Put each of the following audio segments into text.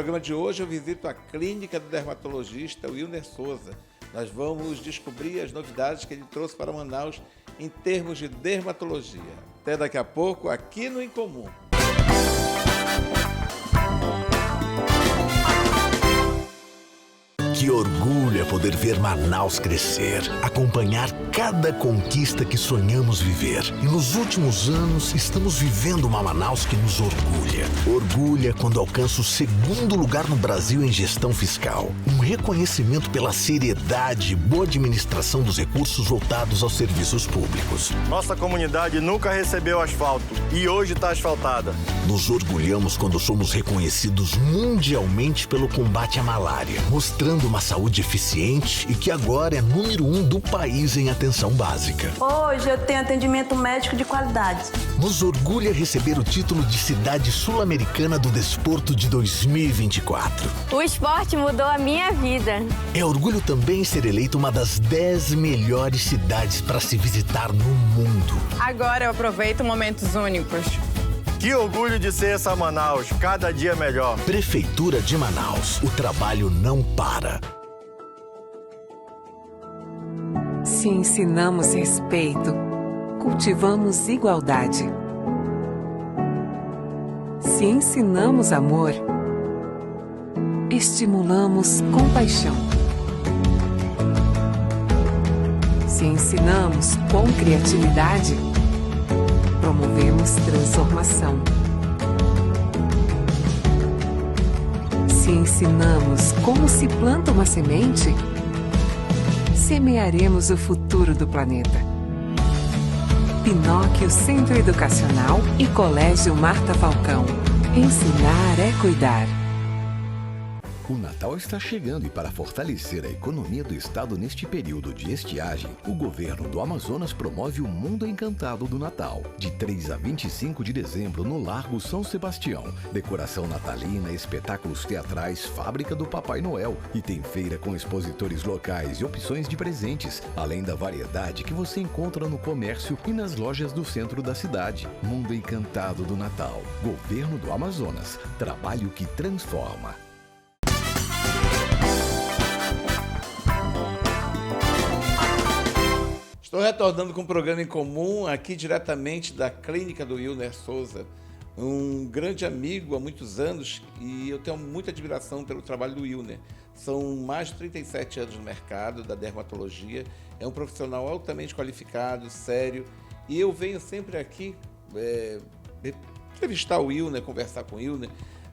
programa de hoje eu visito a clínica do dermatologista Wilner Souza. Nós vamos descobrir as novidades que ele trouxe para Manaus em termos de dermatologia. Até daqui a pouco, aqui no Incomum. Que orgulho é poder ver Manaus crescer, acompanhar cada conquista que sonhamos viver. E nos últimos anos, estamos vivendo uma Manaus que nos orgulha. Orgulha quando alcança o segundo lugar no Brasil em gestão fiscal. Um reconhecimento pela seriedade e boa administração dos recursos voltados aos serviços públicos. Nossa comunidade nunca recebeu asfalto e hoje está asfaltada. Nos orgulhamos quando somos reconhecidos mundialmente pelo combate à malária, mostrando uma saúde eficiente e que agora é número 1 do país em atenção básica. Hoje eu tenho atendimento médico de qualidade. Nos orgulha receber o título de Cidade Sul-Americana do Desporto de 2024. O esporte mudou a minha vida. É orgulho também ser eleito uma das 10 melhores cidades para se visitar no mundo. Agora eu aproveito momentos únicos. Que orgulho de ser essa Manaus, cada dia melhor. Prefeitura de Manaus, o trabalho não para. Se ensinamos respeito, cultivamos igualdade. Se ensinamos amor, estimulamos compaixão. Se ensinamos com criatividade, promovemos transformação. Se ensinamos como se planta uma semente, semearemos o futuro do planeta. Pinóquio Centro Educacional e Colégio Marta Falcão. Ensinar é cuidar. O Natal está chegando e para fortalecer a economia do estado neste período de estiagem, o governo do Amazonas promove o Mundo Encantado do Natal, de 3 a 25 de dezembro no Largo São Sebastião. Decoração natalina, espetáculos teatrais, fábrica do Papai Noel e tem feira com expositores locais e opções de presentes, além da variedade que você encontra no comércio e nas lojas do centro da cidade. Mundo Encantado do Natal. Governo do Amazonas. Trabalho que transforma. Estou retornando com um programa em comum aqui diretamente da clínica do Wilner Souza, um grande amigo há muitos anos e eu tenho muita admiração pelo trabalho do Wilner. São mais de 37 anos no mercado da dermatologia, é um profissional altamente qualificado, sério e eu venho sempre aqui entrevistar o Wilner, conversar com o Wilner,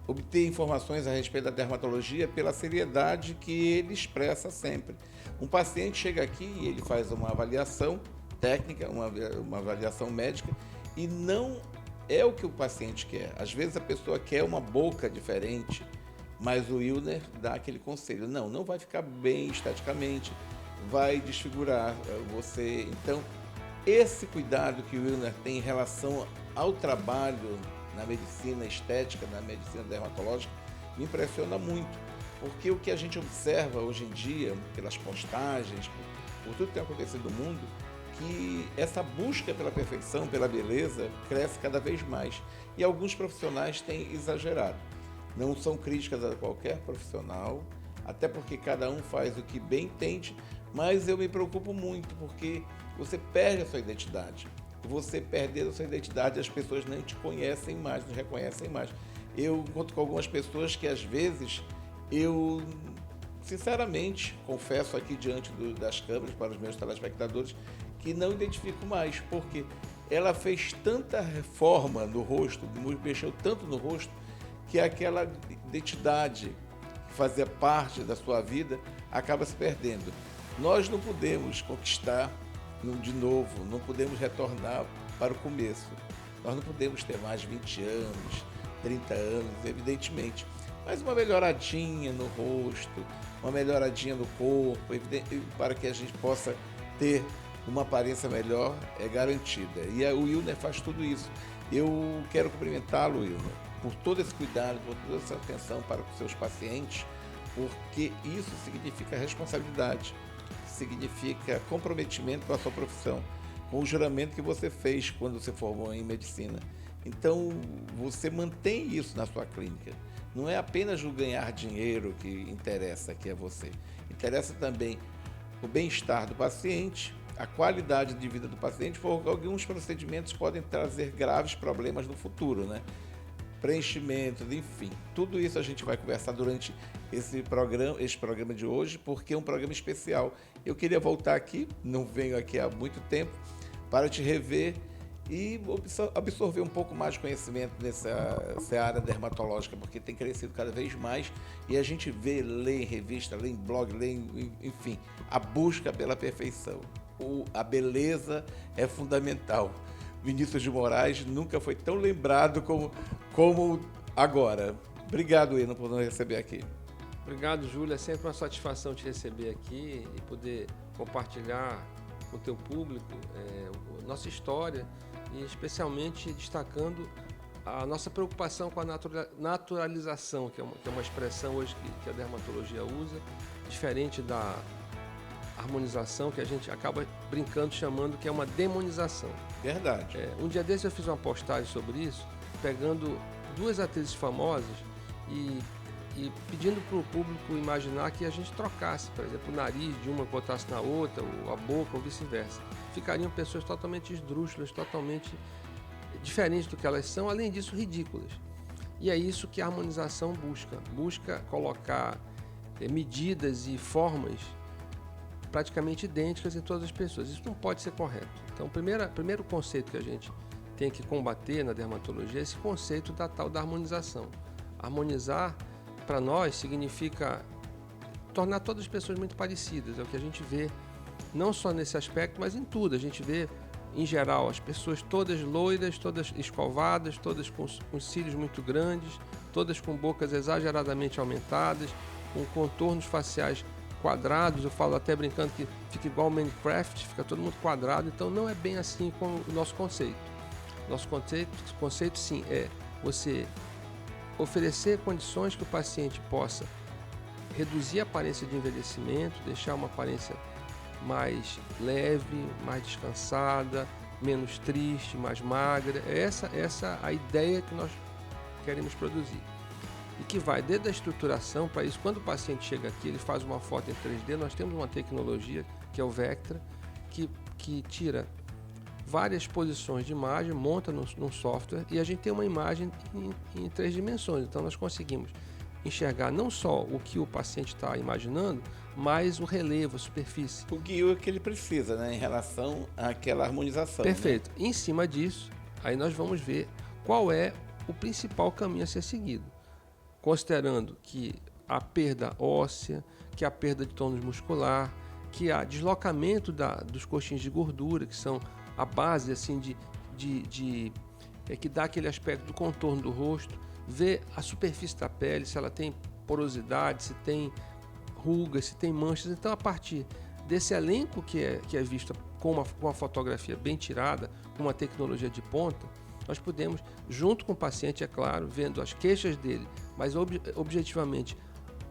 obter informações a respeito da dermatologia pela seriedade que ele expressa sempre. Um paciente chega aqui e ele faz uma avaliação técnica, uma avaliação médica e não é o que o paciente quer. Às vezes a pessoa quer uma boca diferente, mas o Wilner dá aquele conselho. Não vai ficar bem esteticamente, vai desfigurar você. Então, esse cuidado que o Wilner tem em relação ao trabalho na medicina estética, na medicina dermatológica, me impressiona muito. Porque o que a gente observa hoje em dia, pelas postagens, por tudo que tem acontecido no mundo, que essa busca pela perfeição, pela beleza, cresce cada vez mais. E alguns profissionais têm exagerado. Não são críticas a qualquer profissional, até porque cada um faz o que bem entende, mas eu me preocupo muito, porque você perde a sua identidade. Você perder a sua identidade, as pessoas não te conhecem mais, não reconhecem mais. Eu encontro com algumas pessoas que, às vezes, eu, sinceramente, confesso aqui diante das câmeras para os meus telespectadores que não identifico mais, porque ela fez tanta reforma no rosto, mexeu tanto no rosto, que aquela identidade que fazia parte da sua vida acaba se perdendo. Nós não podemos conquistar de novo, não podemos retornar para o começo. Nós não podemos ter mais 20 anos, 30 anos, evidentemente. Mas uma melhoradinha no rosto, uma melhoradinha no corpo, para que a gente possa ter uma aparência melhor, é garantida. E o Wilner faz tudo isso. Eu quero cumprimentá-lo, Wilner, por todo esse cuidado, por toda essa atenção para os seus pacientes, porque isso significa responsabilidade, significa comprometimento com a sua profissão, com o juramento que você fez quando você formou em medicina. Então, você mantém isso na sua clínica. Não é apenas o ganhar dinheiro que interessa aqui a você. Interessa também o bem-estar do paciente, a qualidade de vida do paciente, porque alguns procedimentos podem trazer graves problemas no futuro, né? Preenchimentos, enfim. Tudo isso a gente vai conversar durante esse programa de hoje, porque é um programa especial. Eu queria voltar aqui, não venho aqui há muito tempo, para te rever e absorver um pouco mais de conhecimento nessa área dermatológica, porque tem crescido cada vez mais e a gente lê em revista, lê em blog, enfim, a busca pela perfeição. A beleza é fundamental. Vinícius de Moraes nunca foi tão lembrado como agora. Obrigado, Eno, por nos receber aqui. Obrigado, Júlia. É sempre uma satisfação te receber aqui e poder compartilhar com o teu público nossa história e especialmente destacando a nossa preocupação com a naturalização, que é uma expressão hoje que a dermatologia usa, diferente da harmonização, que a gente acaba brincando, chamando que é uma demonização. Verdade. Um dia desses eu fiz uma postagem sobre isso, pegando duas atrizes famosas e pedindo para o público imaginar que a gente trocasse, por exemplo, o nariz de uma botasse na outra, ou a boca, ou vice-versa. Ficariam pessoas totalmente esdrúxulas, totalmente diferentes do que elas são, além disso, ridículas. E é isso que a harmonização busca colocar medidas e formas praticamente idênticas em todas as pessoas. Isso não pode ser correto. Então, o primeiro conceito que a gente tem que combater na dermatologia é esse conceito da tal da harmonização. Harmonizar, para nós, significa tornar todas as pessoas muito parecidas. É o que a gente vê, não só nesse aspecto, mas em tudo. A gente vê, em geral, as pessoas todas loiras, todas escovadas, todas com cílios muito grandes, todas com bocas exageradamente aumentadas, com contornos faciais quadrados. Eu falo até brincando que fica igual ao Minecraft, fica todo mundo quadrado. Então, não é bem assim com o nosso conceito. Nosso conceito sim, é você oferecer condições que o paciente possa reduzir a aparência de envelhecimento, deixar uma aparência mais leve, mais descansada, menos triste, mais magra. É essa a ideia que nós queremos produzir. E que vai desde a estruturação para isso. Quando o paciente chega aqui, ele faz uma foto em 3D, nós temos uma tecnologia, que é o Vectra, que tira várias posições de imagem, monta num software e a gente tem uma imagem em 3 dimensões. Então nós conseguimos enxergar não só o que o paciente está imaginando, mas o relevo, a superfície. O guio que ele precisa, né, em relação àquela harmonização. Perfeito. Né? Em cima disso, aí nós vamos ver qual é o principal caminho a ser seguido. Considerando que a perda óssea, que a perda de tônus muscular, que há deslocamento dos coxins de gordura, que são a base assim que dá aquele aspecto do contorno do rosto, ver a superfície da pele, se ela tem porosidade, se tem rugas, se tem manchas. Então, a partir desse elenco que é visto com uma fotografia bem tirada, com uma tecnologia de ponta, nós podemos, junto com o paciente, é claro, vendo as queixas dele, mas objetivamente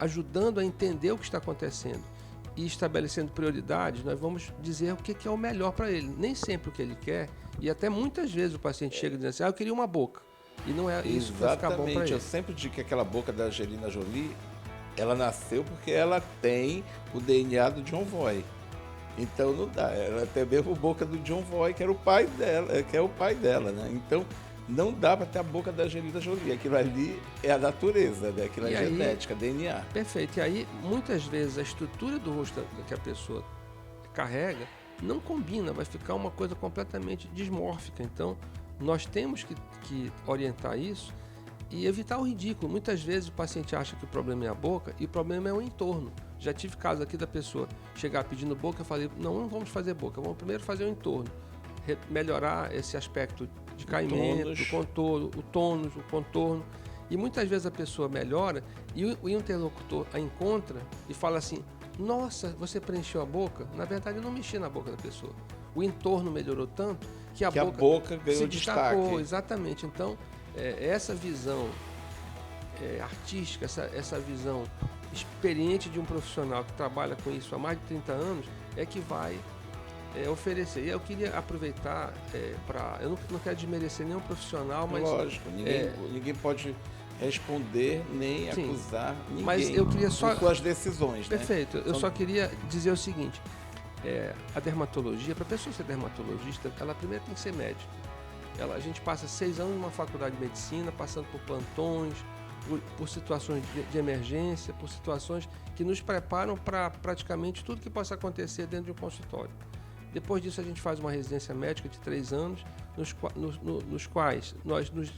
ajudando a entender o que está acontecendo e estabelecendo prioridades, nós vamos dizer o que é o melhor para ele. Nem sempre o que ele quer, e até muitas vezes o paciente chega dizendo assim, eu queria uma boca. E não é isso que vai ficar bom para ele. Eu sempre digo que aquela boca da Angelina Jolie, ela nasceu porque ela tem o DNA do John Voight. Então não dá. Ela tem mesmo a boca do John Voight, que era o pai dela, que é o pai dela, né? Então não dá para ter a boca da Angelina Jolie. Aquilo ali é a natureza, né? Aquilo é genética, DNA. Perfeito. E aí, muitas vezes, a estrutura do rosto que a pessoa carrega não combina, vai ficar uma coisa completamente dismórfica. Então, nós temos que orientar isso e evitar o ridículo. Muitas vezes o paciente acha que o problema é a boca e o problema é o entorno. Já tive casos aqui da pessoa chegar pedindo boca, eu falei, não vamos fazer boca, vamos primeiro fazer o entorno. Melhorar esse aspecto de caimento, o tônus, o contorno. E muitas vezes a pessoa melhora e o interlocutor a encontra e fala assim, nossa, você preencheu a boca? Na verdade, eu não mexi na boca da pessoa. O entorno melhorou tanto que a boca ganhou se destaque. Destacou. Exatamente. Então, essa visão artística, essa visão experiente de um profissional que trabalha com isso há mais de 30 anos, é que vai oferecer. E eu queria aproveitar para... Eu não quero desmerecer nenhum profissional, mas... Lógico, ninguém pode responder nem acusar ninguém, mas eu queria só... com suas decisões. Perfeito. Né? Eu só queria dizer o seguinte, a dermatologia, para a pessoa ser dermatologista, ela primeiro tem que ser médica. A gente passa 6 anos numa faculdade de medicina, passando por plantões, por situações de emergência, por situações que nos preparam para praticamente tudo que possa acontecer dentro de um consultório. Depois disso, a gente faz uma residência médica de 3 anos, nos quais nós nos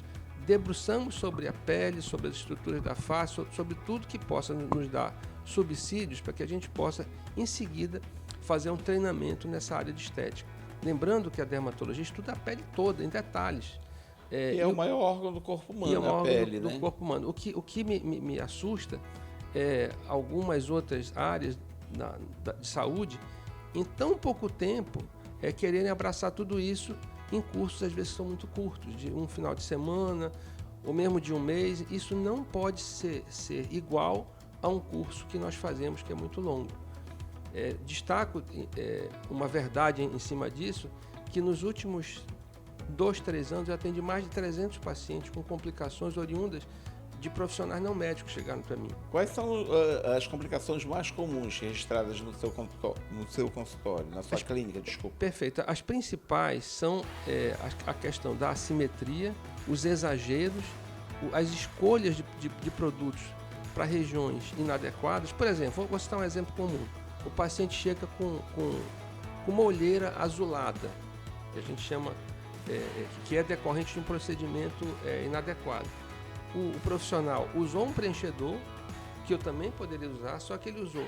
debruçamos sobre a pele, sobre as estruturas da face, sobre tudo que possa nos dar subsídios para que a gente possa, em seguida, fazer um treinamento nessa área de estética. Lembrando que a dermatologia estuda a pele toda, em detalhes. E é o maior órgão do corpo humano, a pele, do corpo humano. O que me assusta é algumas outras áreas de saúde, em tão pouco tempo, quererem abraçar tudo isso em cursos, às vezes, que são muito curtos, de um final de semana, ou mesmo de um mês. Isso não pode ser igual a um curso que nós fazemos, que é muito longo. Destaco uma verdade em cima disso, que nos últimos 2, 3 anos eu atendi mais de 300 pacientes com complicações oriundas de profissionais não médicos que chegaram para mim. Quais são as complicações mais comuns registradas no seu consultório, na sua clínica, desculpa? Perfeito. As principais são a questão da assimetria, os exageros, as escolhas de produtos para regiões inadequadas. Por exemplo, vou citar um exemplo comum. O paciente chega com uma olheira azulada, que a gente chama, que é decorrente de um procedimento inadequado. O profissional usou um preenchedor, que eu também poderia usar, só que ele usou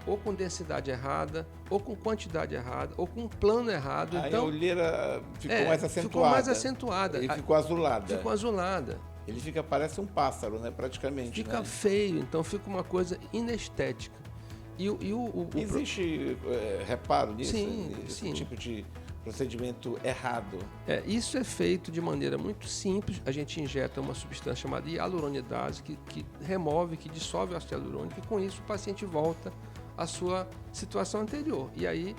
ou com densidade errada, ou com quantidade errada, ou com um plano errado. Aí então, a olheira ficou mais acentuada. Ficou mais acentuada. E ficou azulada. Ficou azulada. Ele parece um pássaro, né? Praticamente. Fica né? feio, então fica uma coisa inestética. Existe reparo nisso? Sim, esse tipo de procedimento errado? Isso é feito de maneira muito simples. A gente injeta uma substância chamada hialuronidase que remove, que dissolve o ácido hialurônico, e com isso o paciente volta à sua situação anterior. E aí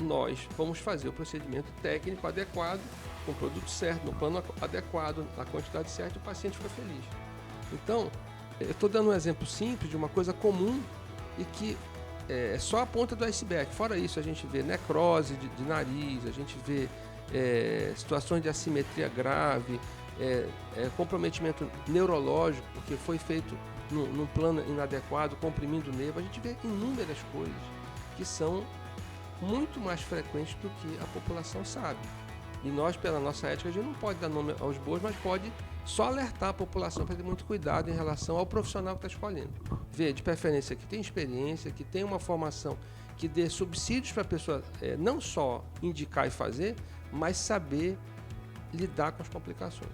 nós vamos fazer o procedimento técnico adequado, com o produto certo, no plano adequado, na quantidade certa, e o paciente fica feliz. Então, eu estou dando um exemplo simples de uma coisa comum e que é só a ponta do iceberg. Fora isso, a gente vê necrose de nariz, a gente vê situações de assimetria grave, comprometimento neurológico, porque foi feito num plano inadequado, comprimindo o nervo. A gente vê inúmeras coisas que são muito mais frequentes do que a população sabe. E nós, pela nossa ética, a gente não pode dar nome aos bois, mas pode só alertar a população para ter muito cuidado em relação ao profissional que está escolhendo. Ver, de preferência, que tem experiência, que tem uma formação, que dê subsídios para a pessoa não só indicar e fazer, mas saber lidar com as complicações.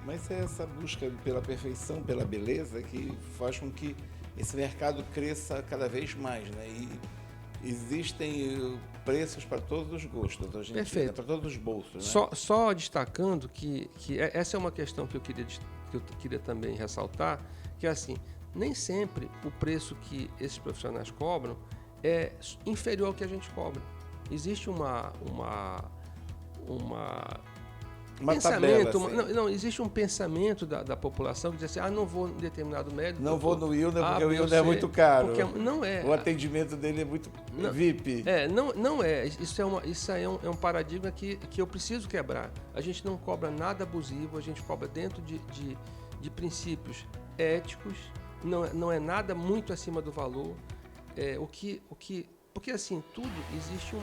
Mas é essa busca pela perfeição, pela beleza, que faz com que esse mercado cresça cada vez mais, né? E existem preços para todos os gostos hoje em dia, para todos os bolsos. Né? Só destacando que essa é uma questão que eu queria também ressaltar, que é assim, nem sempre o preço que esses profissionais cobram é inferior ao que a gente cobra. Existe pensamento, tabela, assim. não, existe um pensamento da população que diz assim, não vou em determinado médico. Não vou no Wilner porque o Wilner é muito caro. Porque não é. O atendimento dele é muito VIP. Não é. Isso aí é um paradigma que eu preciso quebrar. A gente não cobra nada abusivo, a gente cobra dentro de princípios éticos, não é nada muito acima do valor. Porque assim, tudo existe um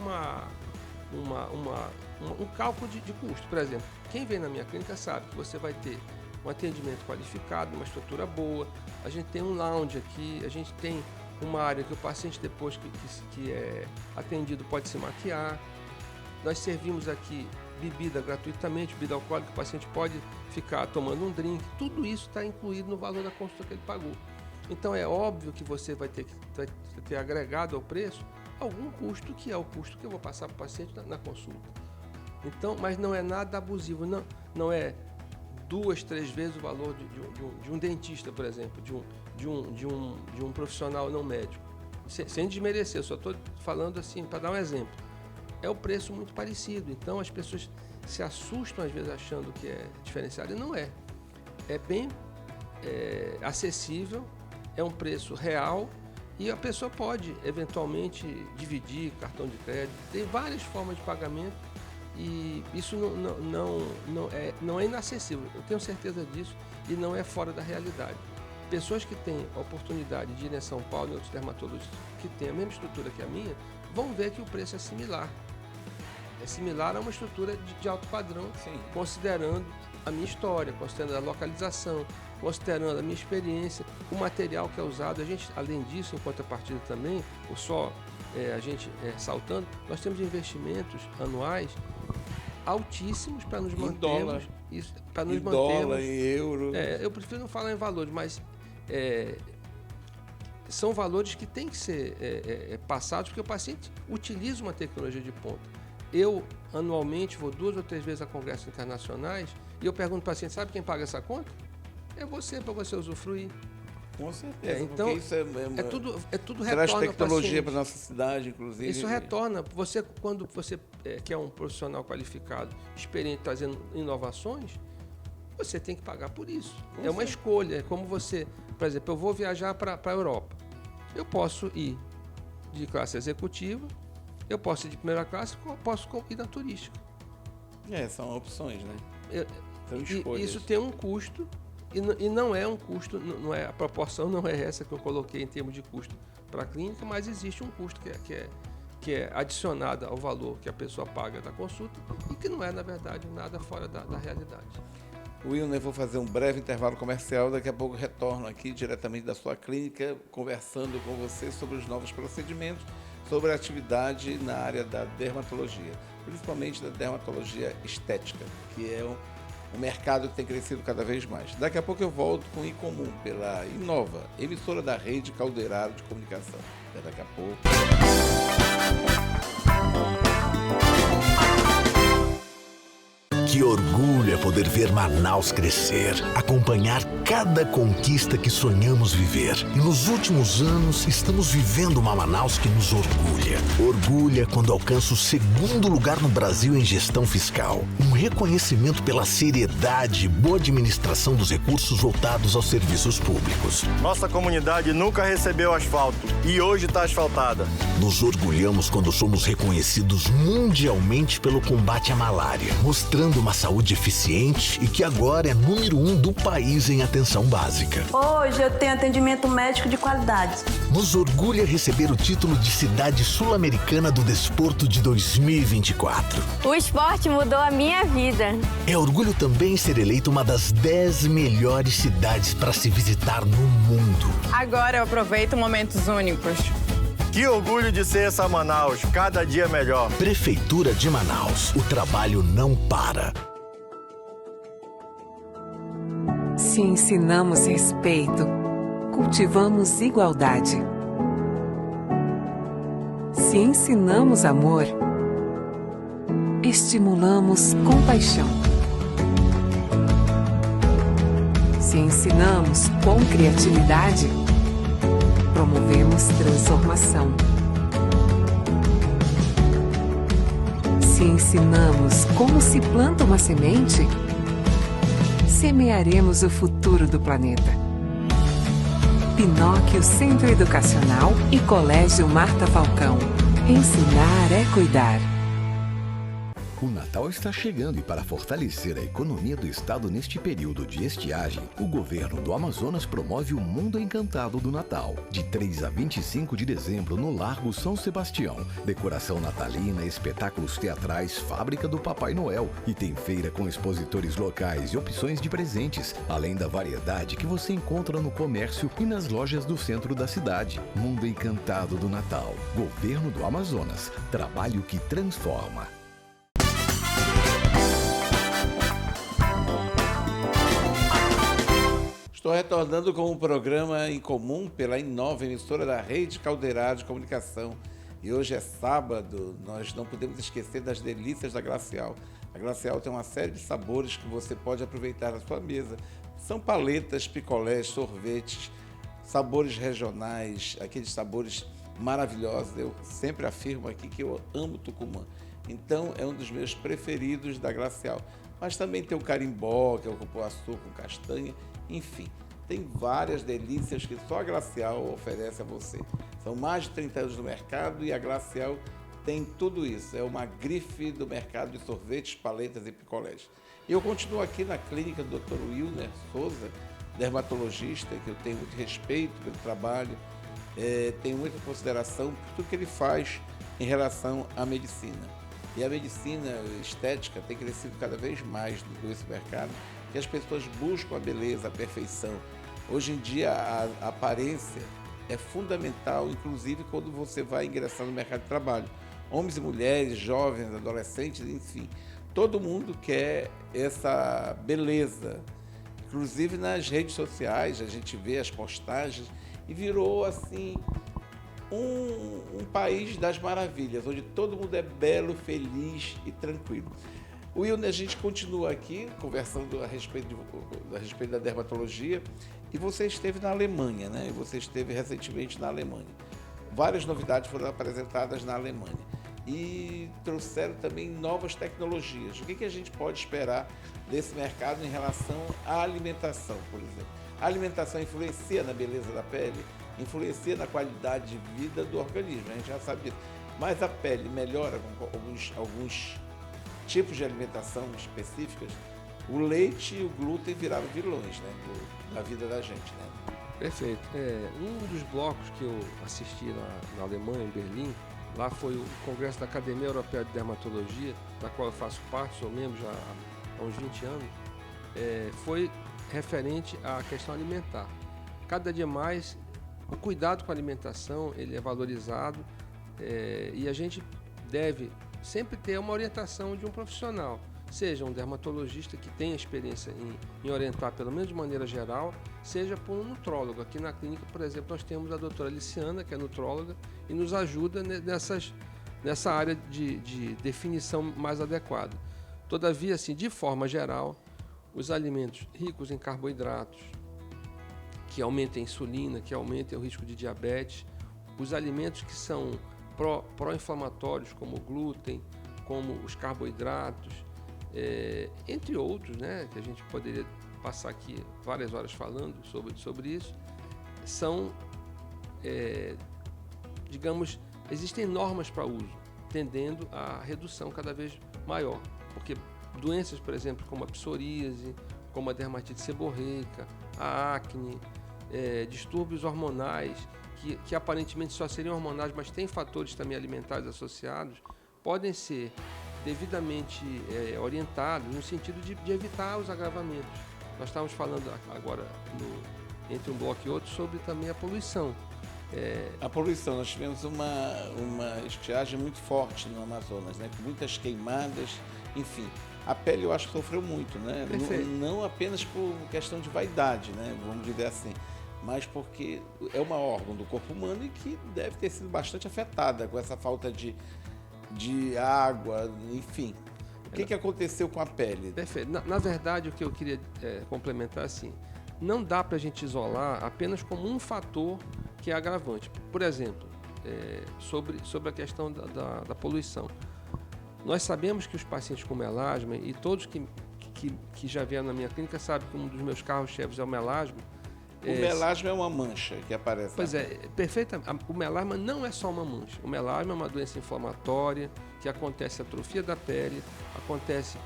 cálculo de custo. Por exemplo, quem vem na minha clínica sabe que você vai ter um atendimento qualificado, uma estrutura boa, a gente tem um lounge aqui, a gente tem uma área que o paciente, depois que é atendido, pode se maquiar. Nós servimos aqui bebida gratuitamente, bebida alcoólica, o paciente pode ficar tomando um drink. Tudo isso está incluído no valor da consulta que ele pagou. Então é óbvio que você vai ter agregado ao preço algum custo, que é o custo que eu vou passar para o paciente na consulta. Então, mas não é nada abusivo, não é 2, 3 vezes o valor de um dentista, por exemplo, de um profissional não médico. Sem desmerecer, eu só estou falando assim, para dar um exemplo. é o preço muito parecido. Então as pessoas se assustam às vezes achando que é diferenciado, e não é. É bem acessível, é um preço real e a pessoa pode eventualmente dividir cartão de crédito. Tem várias formas de pagamento e isso não é inacessível. Eu tenho certeza disso e não é fora da realidade. Pessoas que têm a oportunidade de ir em São Paulo e outros dermatologistas que têm a mesma estrutura que a minha, vão ver que o preço é similar. É similar a uma estrutura de alto padrão, sim, considerando a minha história, considerando a localização, considerando a minha experiência, o material que é usado. A gente, além disso, em contrapartida também, saltando, nós temos investimentos anuais altíssimos para nos mantermos. Em dólar, em euro. Eu prefiro não falar em valores, mas são valores que têm que ser passados, porque o paciente utiliza uma tecnologia de ponta. Eu, anualmente, vou 2 ou 3 vezes a congressos internacionais e eu pergunto para o paciente, sabe quem paga essa conta? É você, para você usufruir. Com certeza, então, porque isso tudo traz retorna tecnologia para a nossa cidade, inclusive. Isso retorna. Você, quando você que é um profissional qualificado, experiente, trazendo inovações, você tem que pagar por isso. Uma escolha. É como você, por exemplo, eu vou viajar para a Europa. Eu posso ir de classe executiva, eu posso ir de primeira classe, eu posso ir na turística. São opções, né? Isso tem um custo. E não é um custo, a proporção não é essa que eu coloquei em termos de custo para a clínica, mas existe um custo que é adicionado ao valor que a pessoa paga da consulta e que não é, na verdade, nada fora da realidade. Wilner, eu vou fazer um breve intervalo comercial, daqui a pouco retorno aqui diretamente da sua clínica, conversando com você sobre os novos procedimentos, sobre a atividade na área da dermatologia, principalmente da dermatologia estética, que é um mercado que tem crescido cada vez mais. Daqui a pouco eu volto com o Incomum, pela Inova, emissora da Rede Calderaro de Comunicação. Até daqui a pouco. Que orgulho é poder ver Manaus crescer, acompanhar cada conquista que sonhamos viver. E nos últimos anos, estamos vivendo uma Manaus que nos orgulha. Orgulha quando alcança o 2º lugar no Brasil em gestão fiscal. Um reconhecimento pela seriedade e boa administração dos recursos voltados aos serviços públicos. Nossa comunidade nunca recebeu asfalto e hoje está asfaltada. Nos orgulhamos quando somos reconhecidos mundialmente pelo combate à malária, mostrando uma saúde eficiente e que agora é número 1 do país em atenção básica. Hoje eu tenho atendimento médico de qualidade. Nos orgulha receber o título de Cidade Sul-Americana do Desporto de 2024. O esporte mudou a minha vida. É orgulho também ser eleito uma das 10 melhores cidades para se visitar no mundo. Agora eu aproveito momentos únicos. Que orgulho de ser essa Manaus, cada dia melhor. Prefeitura de Manaus, o trabalho não para. Se ensinamos respeito, cultivamos igualdade. Se ensinamos amor, estimulamos compaixão. Se ensinamos com criatividade, promovemos transformação. Se ensinamos como se planta uma semente, semearemos o futuro do planeta. Pinóquio Centro Educacional e Colégio Marta Falcão. Ensinar é cuidar. O Natal está chegando e para fortalecer a economia do estado neste período de estiagem, o governo do Amazonas promove o Mundo Encantado do Natal, de 3 a 25 de dezembro no Largo São Sebastião. Decoração natalina, espetáculos teatrais, fábrica do Papai Noel e tem feira com expositores locais e opções de presentes, além da variedade que você encontra no comércio e nas lojas do centro da cidade. Mundo Encantado do Natal. Governo do Amazonas. Trabalho que transforma. Estou retornando com o programa Incomum pela Inova, emissora da Rede Calderaro de Comunicação. E hoje é sábado, nós não podemos esquecer das delícias da Glacial. A Glacial tem uma série de sabores que você pode aproveitar na sua mesa. São paletas, picolés, sorvetes, sabores regionais, aqueles sabores maravilhosos. Eu sempre afirmo aqui que eu amo Tucumã. Então, é um dos meus preferidos da Glacial. Mas também tem o carimbó, que é o cupuaçu com castanha, enfim. Tem várias delícias que só a Glacial oferece a você. São mais de 30 anos no mercado e a Glacial tem tudo isso. É uma grife do mercado de sorvetes, paletas e picolés. E eu continuo aqui na clínica do Dr. Wilner Souza, dermatologista, que eu tenho muito respeito pelo trabalho, tenho muita consideração por tudo que ele faz em relação à medicina. E a medicina estética tem crescido cada vez mais nesse mercado, que as pessoas buscam a beleza, a perfeição. Hoje em dia, a aparência é fundamental, inclusive quando você vai ingressar no mercado de trabalho. Homens e mulheres, jovens, adolescentes, enfim, todo mundo quer essa beleza. Inclusive nas redes sociais, a gente vê as postagens e virou assim um país das maravilhas, onde todo mundo é belo, feliz e tranquilo. Wilner, a gente continua aqui conversando a respeito da dermatologia, e você esteve na Alemanha, né? Você esteve recentemente na Alemanha. Várias novidades foram apresentadas na Alemanha e trouxeram também novas tecnologias. O que a gente pode esperar desse mercado em relação à alimentação, por exemplo? A alimentação influencia na beleza da pele, influencia na qualidade de vida do organismo, a gente já sabe disso. Mas a pele melhora com alguns tipos de alimentação específicas. O leite e o glúten viraram vilões, né, da vida da gente, né? Perfeito. Um dos blocos que eu assisti na Alemanha, em Berlim, lá foi o Congresso da Academia Europeia de Dermatologia, da qual eu faço parte, sou membro já há uns 20 anos, foi referente à questão alimentar. Cada dia mais, o cuidado com a alimentação ele é valorizado, e a gente deve sempre ter uma orientação de um profissional, seja um dermatologista que tenha experiência em orientar, pelo menos de maneira geral, seja por um nutrólogo. Aqui na clínica, por exemplo, nós temos a doutora Liciana, que é nutróloga, e nos ajuda nessa área de definição mais adequada. Todavia, assim, de forma geral, os alimentos ricos em carboidratos, que aumentem a insulina, que aumentem o risco de diabetes, os alimentos que são pró-inflamatórios, como o glúten, como os carboidratos, entre outros, né, que a gente poderia passar aqui várias horas falando sobre isso, são, digamos, existem normas para uso, tendendo à redução cada vez maior, porque doenças, por exemplo, como a psoríase, como a dermatite seborreica, a acne, distúrbios hormonais, que aparentemente só seriam hormonais, mas têm fatores também alimentares associados, podem ser devidamente orientados no sentido de evitar os agravamentos. Nós estávamos falando agora, entre um bloco e outro, sobre também a poluição. A poluição, nós tivemos uma estiagem muito forte no Amazonas, né? Com muitas queimadas, enfim. A pele, eu acho que sofreu muito, né? Não apenas por questão de vaidade, né? Vamos dizer assim, mas porque é uma órgão do corpo humano e que deve ter sido bastante afetada com essa falta de água, enfim. O que aconteceu com a pele? Perfeito. Na verdade, o que eu queria complementar assim, não dá para a gente isolar apenas como um fator que é agravante. Por exemplo, sobre a questão da poluição. Nós sabemos que os pacientes com melasma, e todos que já vieram na minha clínica sabem que um dos meus carros-chefes é o melasma. O melasma é uma mancha que aparece. Pois perfeita. O melasma não é só uma mancha. O melasma é uma doença inflamatória que acontece atrofia da pele, acontece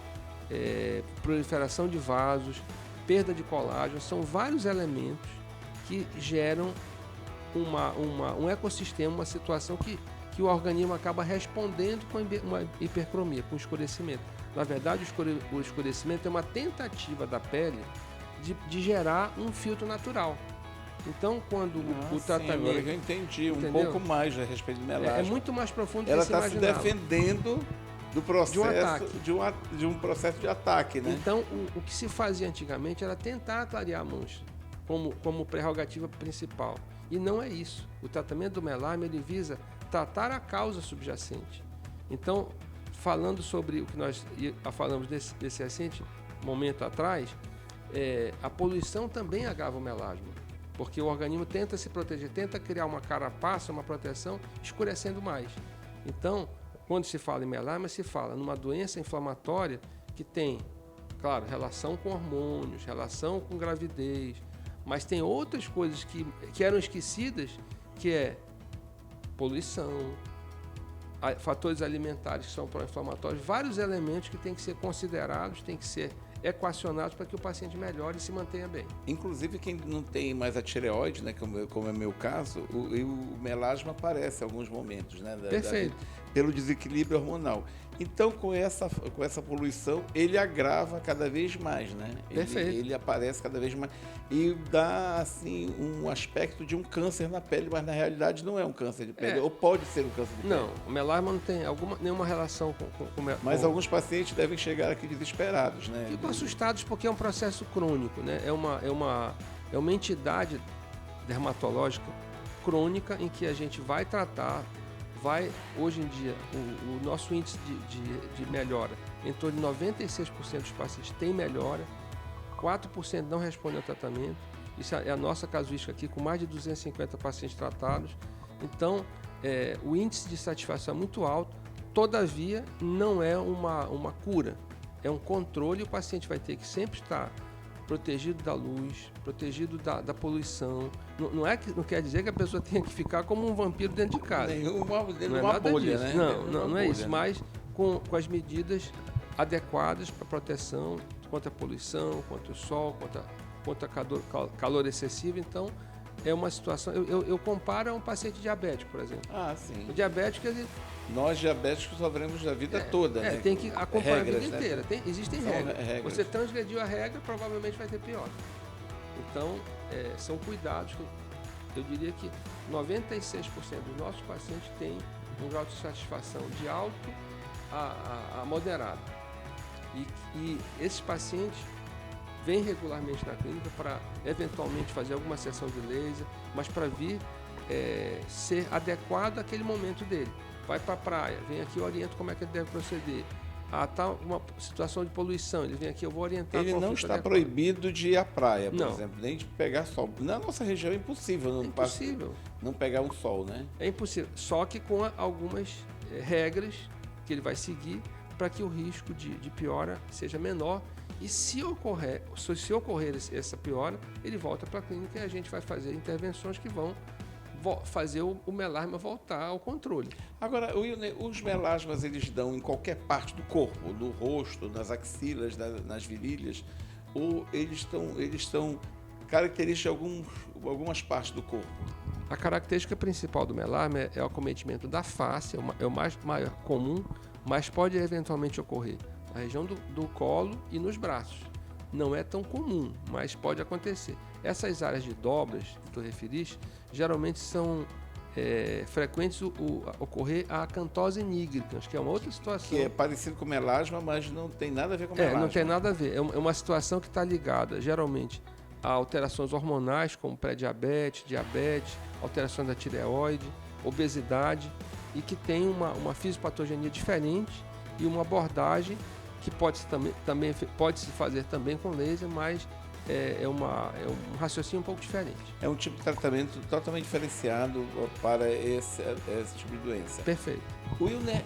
proliferação de vasos, perda de colágeno. São vários elementos que geram um ecossistema, uma situação que o organismo acaba respondendo com uma hipercromia, com escurecimento. Na verdade, o escurecimento é uma tentativa da pele de gerar um filtro natural. Então, quando o tratamento... Agora eu entendi um pouco mais a respeito do melasma. É muito mais profundo do que ela se está se imaginava. defendendo do processo de um processo de ataque, né? Então, o que se fazia antigamente era tentar clarear a mancha como prerrogativa principal. E não é isso. O tratamento do melasma ele visa tratar a causa subjacente. Então, falando sobre o que nós falamos desse recente momento atrás, a poluição também agrava o melasma, porque o organismo tenta se proteger, tenta criar uma carapaça, uma proteção, escurecendo mais. Então, quando se fala em melasma, se fala numa doença inflamatória que tem, claro, relação com hormônios, relação com gravidez, mas tem outras coisas que eram esquecidas, que é poluição, fatores alimentares que são pró-inflamatórios, vários elementos que têm que ser considerados, têm que ser equacionados para que o paciente melhore e se mantenha bem. Inclusive, quem não tem mais a tireoide, né, como é meu caso, o melasma aparece em alguns momentos, né? Perfeito. Pelo desequilíbrio hormonal. Então, com essa poluição, ele agrava cada vez mais, né? Perfeito. Ele aparece cada vez mais e dá, assim, um aspecto de um câncer na pele, mas na realidade não é um câncer de pele, ou pode ser um câncer de pele. Não, o melasma não tem nenhuma relação com Mas alguns pacientes devem chegar aqui desesperados, né? Ficam assustados porque é um processo crônico, né? É uma entidade dermatológica crônica em que a gente vai tratar, hoje em dia, o nosso índice de melhora, em torno de 96% dos pacientes tem melhora, 4% não respondem ao tratamento. Isso é a nossa casuística aqui, com mais de 250 pacientes tratados. Então, o índice de satisfação é muito alto, todavia, não é uma cura, é um controle. O paciente vai ter que sempre estar protegido da luz, protegido da poluição. Não quer dizer que a pessoa tenha que ficar como um vampiro dentro de casa. Dentro de uma bolha, né? Não é isso, mas com as medidas adequadas para proteção contra a poluição, contra o sol, contra calor excessivo. Então, é uma situação... Eu comparo a um paciente diabético, por exemplo. Ah, sim. O diabético, nós diabéticos sofremos da vida toda, né? Tem que acompanhar a vida né? inteira. Existem regras. Você transgrediu a regra, provavelmente vai ter pior. Então, são cuidados que eu diria que 96% dos nossos pacientes têm um grau de satisfação de alto a moderado. E esses pacientes vêm regularmente na clínica para, eventualmente, fazer alguma sessão de laser, mas para vir ser adequado àquele momento dele. Vai para a praia, vem aqui, eu oriento como é que ele deve proceder. Tá uma situação de poluição, ele vem aqui, eu vou orientar. Ele não está proibido de ir à praia, por exemplo, nem de pegar sol. Na nossa região é impossível, não pegar um sol, né? É impossível, só que com algumas regras que ele vai seguir para que o risco de piora seja menor. E se ocorrer essa piora, ele volta para a clínica e a gente vai fazer intervenções que vão fazer o melasma voltar ao controle. Agora, os melasmas, eles dão em qualquer parte do corpo, no rosto, nas axilas, nas virilhas, ou eles são características de algumas partes do corpo? A característica principal do melasma é o acometimento da face, é o mais comum, mas pode eventualmente ocorrer na região do colo e nos braços. Não é tão comum, mas pode acontecer. Essas áreas de dobras que tu referiste, geralmente são frequentes ocorrer a acantose nigricans, que é uma outra situação. Que é parecido com melasma, mas não tem nada a ver com melasma. Não tem nada a ver. É uma situação que está ligada, geralmente, a alterações hormonais, como pré-diabetes, diabetes, alterações da tireoide, obesidade, e que tem uma fisiopatogenia diferente e uma abordagem que pode se fazer também com laser, mas é um raciocínio um pouco diferente. É um tipo de tratamento totalmente diferenciado para esse tipo de doença. Perfeito. Wilner,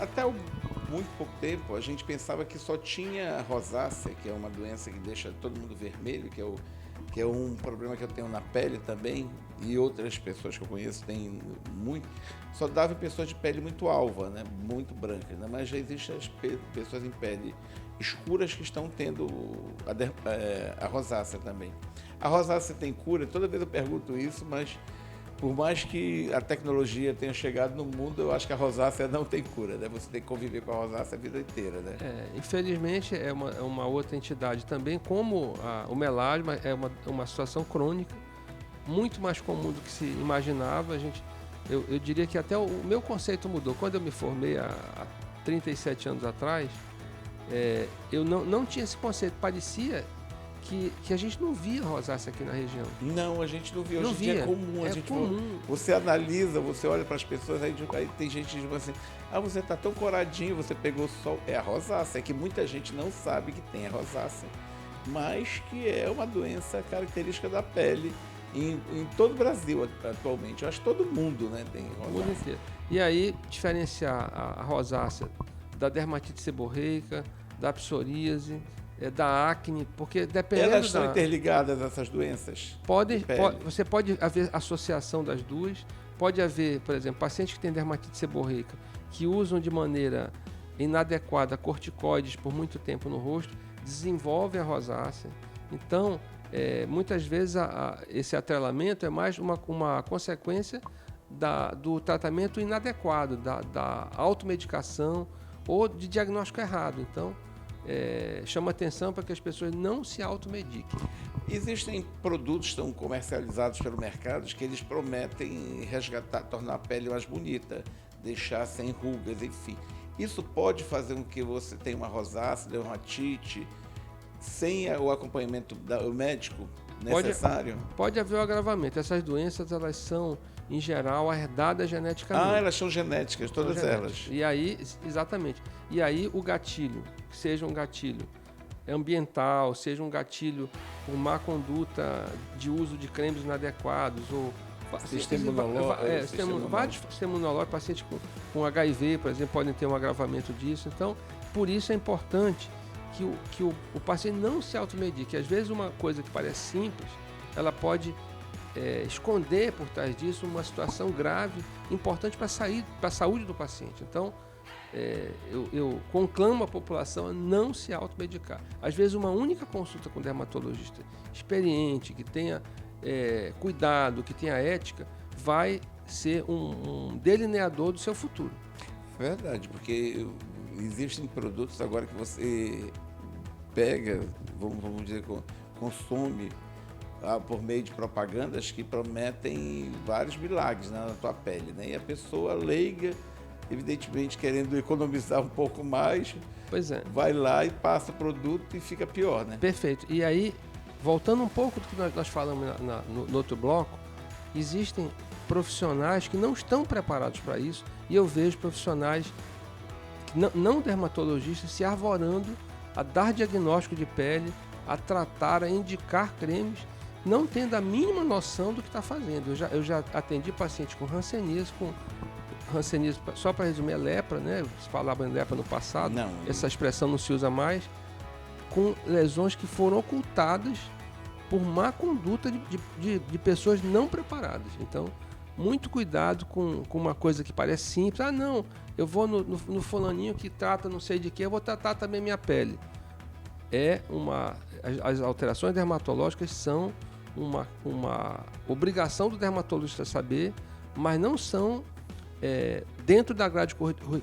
até muito pouco tempo a gente pensava que só tinha rosácea, que é uma doença que deixa todo mundo vermelho, que é um problema que eu tenho na pele também, e outras pessoas que eu conheço têm muito. Só dava em pessoas de pele muito alva, né? Muito branca, né? Mas já existem as pessoas em pele escuras que estão tendo a rosácea também. A rosácea tem cura? Toda vez eu pergunto isso, mas por mais que a tecnologia tenha chegado no mundo, eu acho que a rosácea não tem cura, né? Você tem que conviver com a rosácea a vida inteira, né? Infelizmente, é uma outra entidade também, como o melasma é uma situação crônica, muito mais comum do que se imaginava. Eu diria que até o meu conceito mudou. Quando eu me formei há 37 anos atrás, eu não tinha esse conceito. Parecia que a gente não via rosácea aqui na região. Não, a gente não via. Hoje em dia é comum. Você analisa, você olha para as pessoas, aí tem gente que diz assim, você está tão coradinho, você pegou sol. É a rosácea, é que muita gente não sabe que tem a rosácea, mas que é uma doença característica da pele em todo o Brasil atualmente. Eu acho que todo mundo, né, tem rosácea. O mundo inteiro. E aí, diferenciar a rosácea da dermatite seborreica, da psoríase, da acne, porque dependendo Elas estão interligadas, essas doenças? Você pode haver associação das duas. Pode haver, por exemplo, pacientes que têm dermatite seborreica que usam de maneira inadequada corticoides por muito tempo no rosto, desenvolvem a rosácea. Então, muitas vezes esse atrelamento é mais uma consequência do tratamento inadequado, da automedicação ou de diagnóstico errado. Então, chama atenção para que as pessoas não se automediquem. Existem produtos que estão comercializados pelo mercado que eles prometem resgatar, tornar a pele mais bonita, deixar sem rugas, enfim. Isso pode fazer com que você tenha uma rosácea, dermatite, sem o acompanhamento do médico necessário? Pode haver um agravamento. Essas doenças, elas são, em geral, herdadas geneticamente. Elas são genéticas, todas elas. E aí, exatamente. E aí o gatilho, seja um gatilho ambiental, seja um gatilho por má conduta de uso de cremes inadequados, ou sistema imunológico, vários sistemas imunológicos, pacientes com HIV, por exemplo, podem ter um agravamento disso. Então, por isso é importante que o paciente não se automedique. Às vezes uma coisa que parece simples, ela pode esconder por trás disso uma situação grave, importante para a saúde do paciente. Então, eu conclamo a população a não se automedicar. Às vezes uma única consulta com um dermatologista experiente, que tenha cuidado, que tenha ética, vai ser um delineador do seu futuro. Verdade, porque existem produtos agora que você pega, vamos dizer, consome por meio de propagandas que prometem vários milagres, né, na tua pele, né? E a pessoa leiga, evidentemente querendo economizar um pouco mais, vai lá e passa o produto e fica pior, né? Perfeito. E aí, voltando um pouco do que nós falamos no outro bloco, existem profissionais que não estão preparados para isso, e eu vejo profissionais não dermatologistas se arvorando a dar diagnóstico de pele, a tratar, a indicar cremes, não tendo a mínima noção do que está fazendo. Eu já atendi pacientes com hanseníase, só para resumir, lepra, né? Se falava em lepra no passado, essa expressão não se usa mais, com lesões que foram ocultadas por má conduta de pessoas não preparadas. Então, muito cuidado com uma coisa que parece simples. Eu vou no fulaninho que trata não sei de quê, eu vou tratar também minha pele. As alterações dermatológicas são uma obrigação do dermatologista saber, mas não são dentro da grade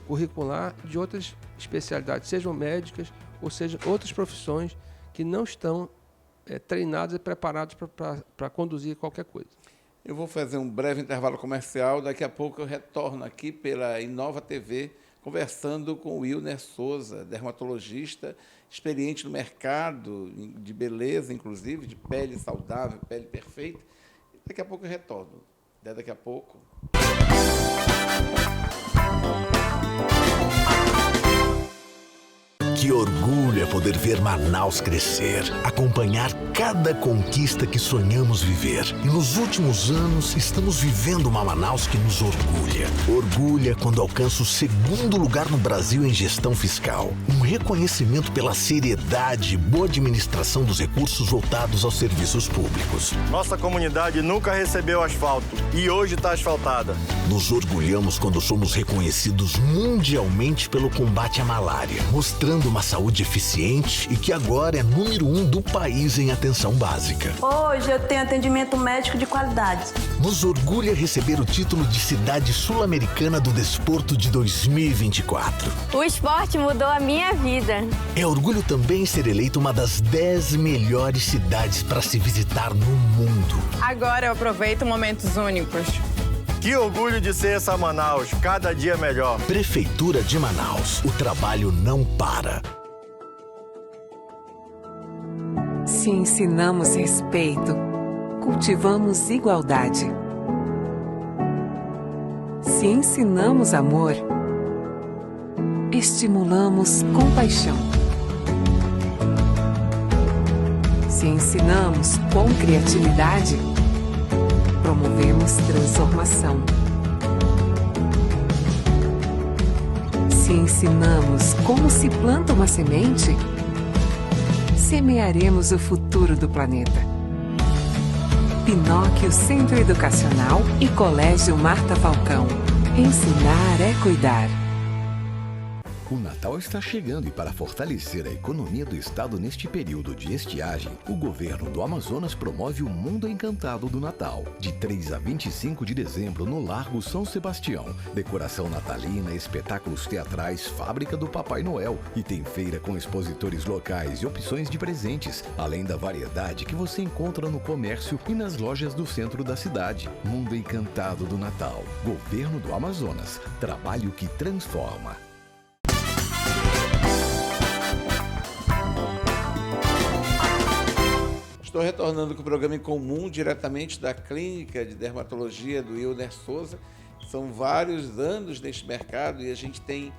curricular de outras especialidades, sejam médicas ou sejam outras profissões que não estão treinadas e preparadas para conduzir qualquer coisa. Eu vou fazer um breve intervalo comercial, daqui a pouco eu retorno aqui pela Inova TV, conversando com o Wilner Souza, dermatologista, experiente no mercado de beleza, inclusive, de pele saudável, pele perfeita. Daqui a pouco eu retorno. Até daqui a pouco. Que orgulho é poder ver Manaus crescer, acompanhar cada conquista que sonhamos viver. E nos últimos anos, estamos vivendo uma Manaus que nos orgulha. Orgulha quando alcança o 2º lugar no Brasil em gestão fiscal. Um reconhecimento pela seriedade e boa administração dos recursos voltados aos serviços públicos. Nossa comunidade nunca recebeu asfalto e hoje está asfaltada. Nos orgulhamos quando somos reconhecidos mundialmente pelo combate à malária, mostrando uma saúde eficiente e que agora é número 1 do país em atenção básica. Hoje eu tenho atendimento médico de qualidade. Nos orgulha receber o título de Cidade Sul-Americana do Desporto de 2024. O esporte mudou a minha vida. É orgulho também ser eleito uma das 10 melhores cidades para se visitar no mundo. Agora eu aproveito momentos únicos. Que orgulho de ser essa Manaus, cada dia melhor. Prefeitura de Manaus, o trabalho não para. Se ensinamos respeito, cultivamos igualdade. Se ensinamos amor, estimulamos compaixão. Se ensinamos com criatividade, promovemos transformação. Se ensinamos como se planta uma semente, semearemos o futuro do planeta. Pinóquio Centro Educacional e Colégio Marta Falcão. Ensinar é cuidar. O Natal está chegando e para fortalecer a economia do estado neste período de estiagem, o governo do Amazonas promove o Mundo Encantado do Natal, de 3 a 25 de dezembro no Largo São Sebastião. Decoração natalina, espetáculos teatrais, fábrica do Papai Noel e tem feira com expositores locais e opções de presentes, além da variedade que você encontra no comércio e nas lojas do centro da cidade. Mundo Encantado do Natal. Governo do Amazonas. Trabalho que transforma. Estou retornando com o programa em comum, diretamente da Clínica de Dermatologia do Wilner Souza. São vários anos neste mercado e a gente tem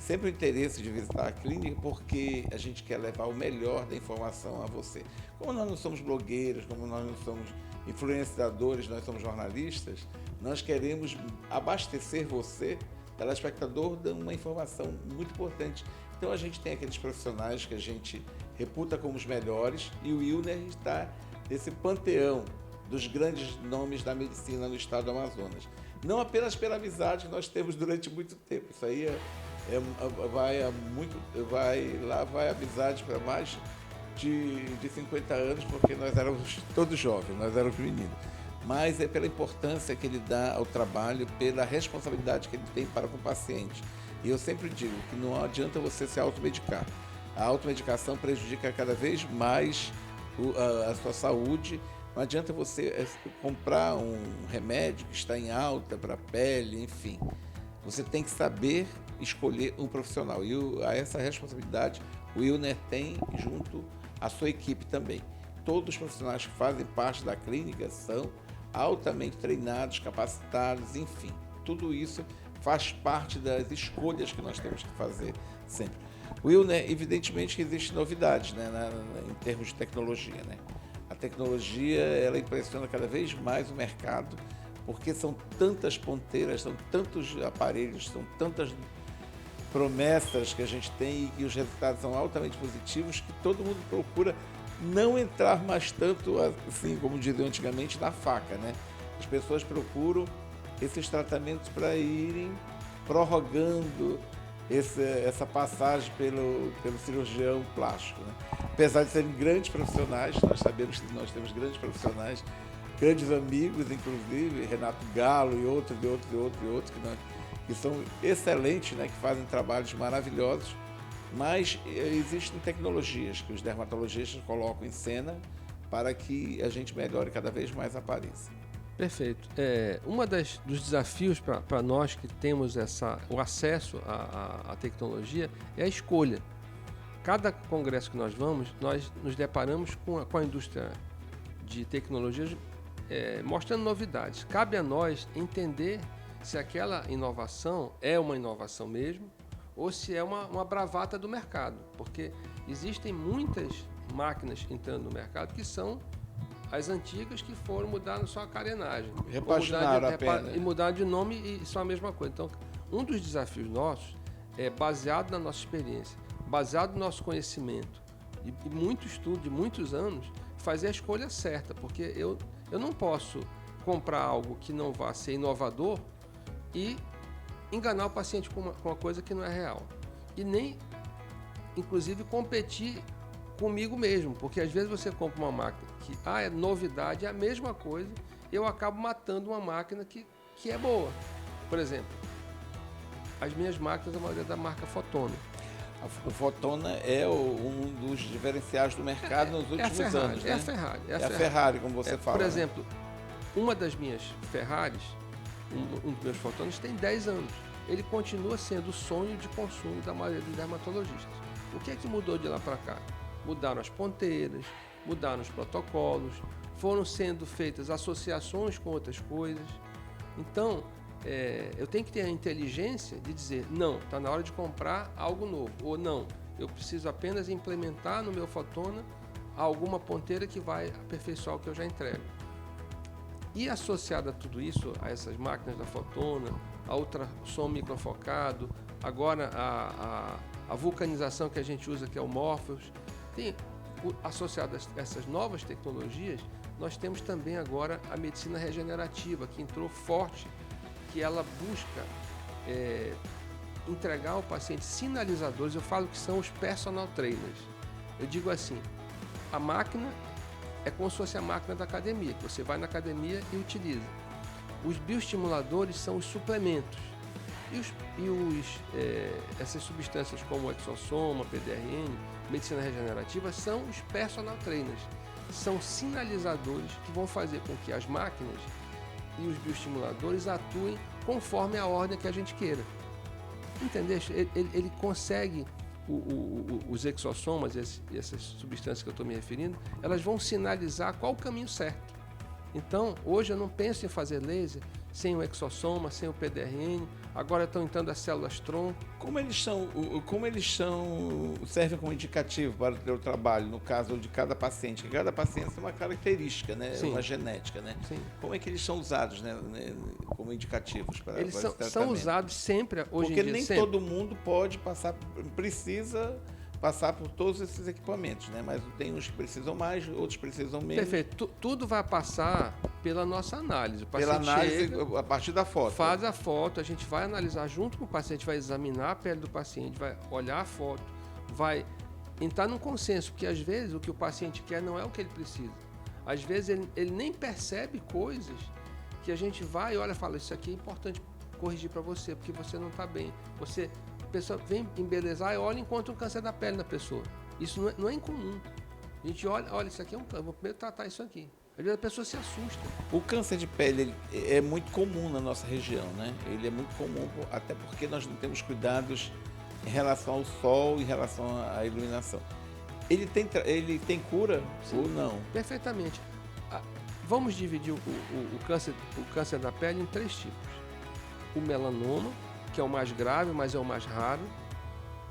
sempre o interesse de visitar a clínica porque a gente quer levar o melhor da informação a você. Como nós não somos blogueiros, como nós não somos influenciadores, nós somos jornalistas, nós queremos abastecer você, telespectador, de uma informação muito importante. Então a gente tem aqueles profissionais que a gente reputa como os melhores e o Wilner está nesse panteão dos grandes nomes da medicina no estado do Amazonas. Não apenas pela amizade que nós temos durante muito tempo, isso aí vai a amizade para mais de 50 anos, porque nós éramos todos jovens, nós éramos meninos. Mas é pela importância que ele dá ao trabalho, pela responsabilidade que ele tem para com o paciente. E eu sempre digo que não adianta você se automedicar. A automedicação prejudica cada vez mais a sua saúde. Não adianta você comprar um remédio que está em alta para a pele, enfim. Você tem que saber escolher um profissional. E essa responsabilidade o Wilner tem junto à sua equipe também. Todos os profissionais que fazem parte da clínica são altamente treinados, capacitados, enfim. Tudo isso faz parte das escolhas que nós temos que fazer sempre. Wilner, evidentemente que existem novidades, né, em termos de tecnologia, né? A tecnologia, ela impressiona cada vez mais o mercado, porque são tantas ponteiras, são tantos aparelhos, são tantas promessas que a gente tem e os resultados são altamente positivos que todo mundo procura não entrar mais tanto, assim como diziam antigamente, na faca, né? As pessoas procuram esses tratamentos para irem prorrogando essa passagem pelo cirurgião plástico, né? Apesar de serem grandes profissionais, nós sabemos que nós temos grandes profissionais, grandes amigos, inclusive Renato Galo e outros, que são excelentes, né? Que fazem trabalhos maravilhosos. Mas existem tecnologias que os dermatologistas colocam em cena para que a gente melhore cada vez mais a aparência. Perfeito. Dos desafios para nós que temos o acesso à tecnologia é a escolha. Cada congresso que nós vamos, nós nos deparamos com a indústria de tecnologias mostrando novidades. Cabe a nós entender se aquela inovação é uma inovação mesmo, ou se é uma bravata do mercado, porque existem muitas máquinas entrando no mercado que são as antigas que foram mudar na sua carenagem. Repaginaram apenas. E mudar de nome e são a mesma coisa. Então, um dos desafios nossos é baseado na nossa experiência, baseado no nosso conhecimento e muito estudo de muitos anos, fazer a escolha certa, porque eu não posso comprar algo que não vá ser inovador e enganar o paciente com uma coisa que não é real. E nem, inclusive, competir comigo mesmo, porque às vezes você compra uma máquina que é novidade, é a mesma coisa, eu acabo matando uma máquina que é boa. Por exemplo, as minhas máquinas, a maioria da marca Fotona. O Fotona é um dos diferenciais do mercado nos últimos anos, né? É a Ferrari. É a Ferrari, como você fala. Por exemplo, uma das minhas Ferraris, um dos meus Fotonas, tem 10 anos. Ele continua sendo o sonho de consumo da maioria dos dermatologistas. O que é que mudou de lá para cá? Mudaram as ponteiras, mudaram os protocolos, foram sendo feitas associações com outras coisas. Então, eu tenho que ter a inteligência de dizer, não, está na hora de comprar algo novo. Ou não, eu preciso apenas implementar no meu Fotona alguma ponteira que vai aperfeiçoar o que eu já entrego. E associado a tudo isso, a essas máquinas da Fotona, a ultrassom microfocado, agora a vulcanização que a gente usa, que é o Morpheus, associado a essas novas tecnologias, nós temos também agora a medicina regenerativa, que entrou forte, que ela busca entregar ao paciente sinalizadores. Eu falo que são os personal trainers. Eu digo assim, a máquina é como se fosse a máquina da academia, que você vai na academia e utiliza. Os bioestimuladores são os suplementos. Essas substâncias como o exossoma, PDRN, medicina regenerativa, são os personal trainers. São sinalizadores que vão fazer com que as máquinas e os bioestimuladores atuem conforme a ordem que a gente queira. Entendeste? Ele consegue, os exossomas e essas substâncias que eu estou me referindo, elas vão sinalizar qual o caminho certo. Então, hoje eu não penso em fazer laser sem o exossoma, sem o PDRN. Agora estão entrando as células tronco. Como eles servem como indicativo para o teu trabalho, no caso de cada paciente? Cada paciente tem uma característica, né? Sim. Uma genética, né? Sim. Como é que eles são usados, né? Como indicativos para eles esse tratamento? são usados sempre, hoje Porque em dia. nem sempre. todo mundo precisa passar por todos esses equipamentos, né? Mas tem uns que precisam mais, outros precisam menos. Perfeito. Tudo vai passar pela nossa análise. O Pela paciente análise chega, a partir da foto. faz a foto, a gente vai analisar junto com o paciente, vai examinar a pele do paciente, vai olhar a foto, vai entrar num consenso, porque às vezes o que o paciente quer não é o que ele precisa. Às vezes ele nem percebe coisas que a gente vai e olha e fala, isso aqui é importante corrigir para você, porque você não está bem. A pessoa vem embelezar e olha e encontra um câncer da pele na pessoa. Isso não é incomum. A gente olha, isso aqui é um câncer, vou primeiro tratar isso aqui. Às vezes a pessoa se assusta. O câncer de pele é muito comum na nossa região, né? Ele é muito comum, até porque nós não temos cuidados em relação ao sol, em relação à iluminação. Ele tem cura? Sim, ou não? Perfeitamente. Vamos dividir o câncer da pele em 3 tipos. O melanoma, que é o mais grave, mas é o mais raro.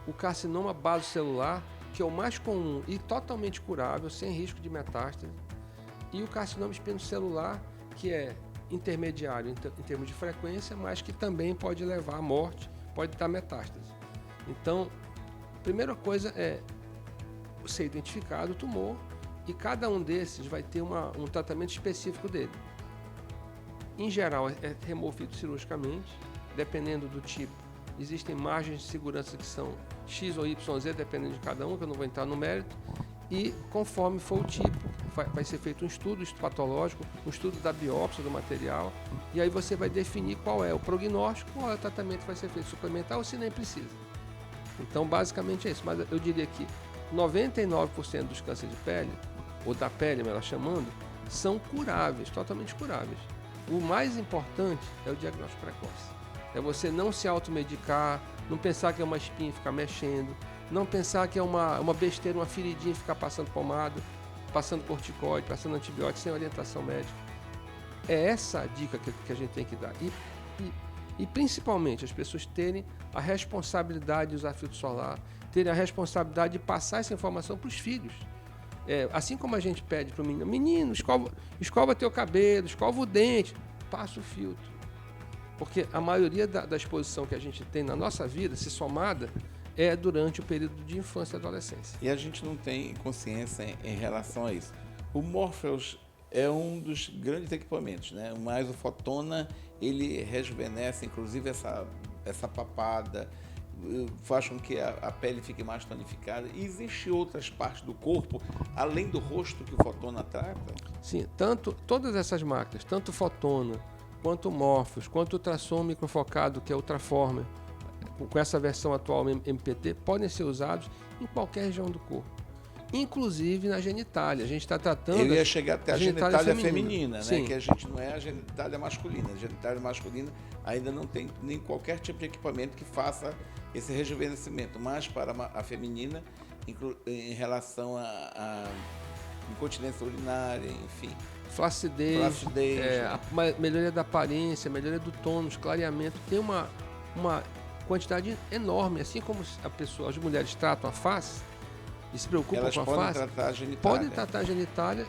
O carcinoma basocelular, que é o mais comum e totalmente curável, sem risco de metástase. E o carcinoma espinocelular, que é intermediário em termos de frequência, mas que também pode levar à morte, pode dar metástase. Então, a primeira coisa é ser identificado o tumor e cada um desses vai ter um tratamento específico dele. Em geral, é removido cirurgicamente, dependendo do tipo. Existem margens de segurança que são X ou YZ, dependendo de cada um, que eu não vou entrar no mérito. E conforme for o tipo, vai ser feito um estudo patológico, um estudo da biópsia do material, e aí você vai definir qual é o prognóstico, qual é o tratamento que vai ser feito, suplementar ou se nem precisa. Então, basicamente é isso. Mas eu diria que 99% dos cânceres de pele, ou da pele, melhor chamando, são curáveis, totalmente curáveis. O mais importante é o diagnóstico precoce. É você não se automedicar, não pensar que é uma espinha e ficar mexendo, não pensar que é uma besteira, uma feridinha e ficar passando pomada, passando corticoide, passando antibiótico sem orientação médica. É essa a dica que a gente tem que dar. E principalmente as pessoas terem a responsabilidade de usar filtro solar, terem a responsabilidade de passar essa informação para os filhos. Assim como a gente pede para o menino, escova teu cabelo, escova o dente, passa o filtro. Porque a maioria da exposição que a gente tem na nossa vida, se somada, é durante o período de infância e adolescência. E a gente não tem consciência em relação a isso. O Morpheus é um dos grandes equipamentos, né? Mas o Fotona, ele rejuvenesce, inclusive essa papada, faz com que a pele fique mais tonificada. E existem outras partes do corpo, além do rosto, que o Fotona trata? Sim, todas essas máquinas, tanto o Fotona, quanto o Morpheus, quanto o ultrassom microfocado, que é o Ultraformer, com essa versão atual MPT, podem ser usados em qualquer região do corpo, inclusive na genitália. A gente está tratando... Eu ia chegar até a genitália feminina, né? Sim. Que a gente não é a genitália masculina. A genitália masculina ainda não tem nem qualquer tipo de equipamento que faça esse rejuvenescimento, mas para a feminina, em relação a incontinência urinária, enfim. Flacidez, a melhoria da aparência, melhoria do tônus, clareamento. Tem uma quantidade enorme, assim como as mulheres tratam a face e se preocupam com a face, tratar a genitália. podem tratar a genitália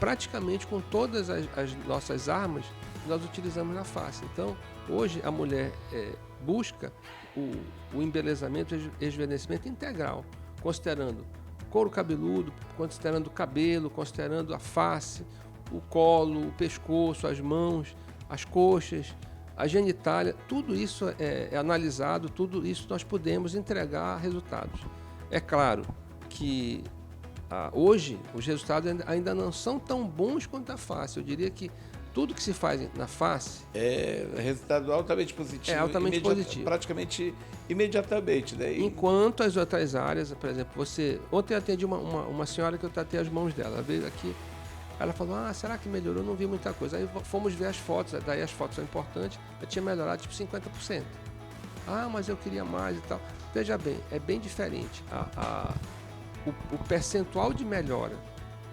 praticamente com todas as nossas armas nós utilizamos na face. Então, hoje a mulher busca o embelezamento, o rejuvenescimento integral, considerando couro cabeludo, considerando o cabelo, considerando a face, o colo, o pescoço, as mãos, as coxas, a genitália, tudo isso é analisado, tudo isso nós podemos entregar resultados. É claro que hoje os resultados ainda não são tão bons quanto a face. Eu diria que tudo que se faz na face é resultado altamente positivo. É altamente positivo. Praticamente imediatamente. Né? Enquanto as outras áreas, por exemplo, ontem eu atendi uma senhora que eu tratei as mãos dela. Ela veio aqui, ela falou, será que melhorou? Eu não vi muita coisa. Aí fomos ver as fotos, daí as fotos são importantes. Eu tinha melhorado tipo 50%. Mas eu queria mais e tal. Veja bem, é bem diferente. O percentual de melhora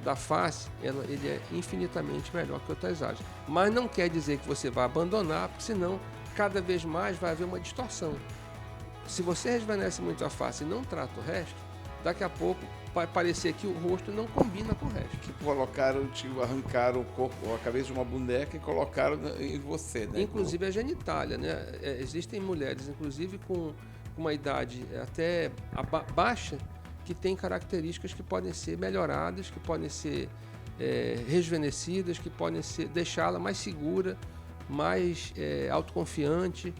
da face, ele é infinitamente melhor que outras áreas. Mas não quer dizer que você vai abandonar, porque senão cada vez mais vai haver uma distorção. Se você rejuvenesce muito a face e não trata o resto, daqui a pouco vai parecer que o rosto não combina com o resto. Que arrancaram o corpo, a cabeça de uma boneca e colocaram em você, né? Inclusive a genitália, né? Existem mulheres, inclusive com uma idade até baixa, que têm características que podem ser melhoradas, que podem ser rejuvenescidas, que podem deixá-la mais segura, mais autoconfiante,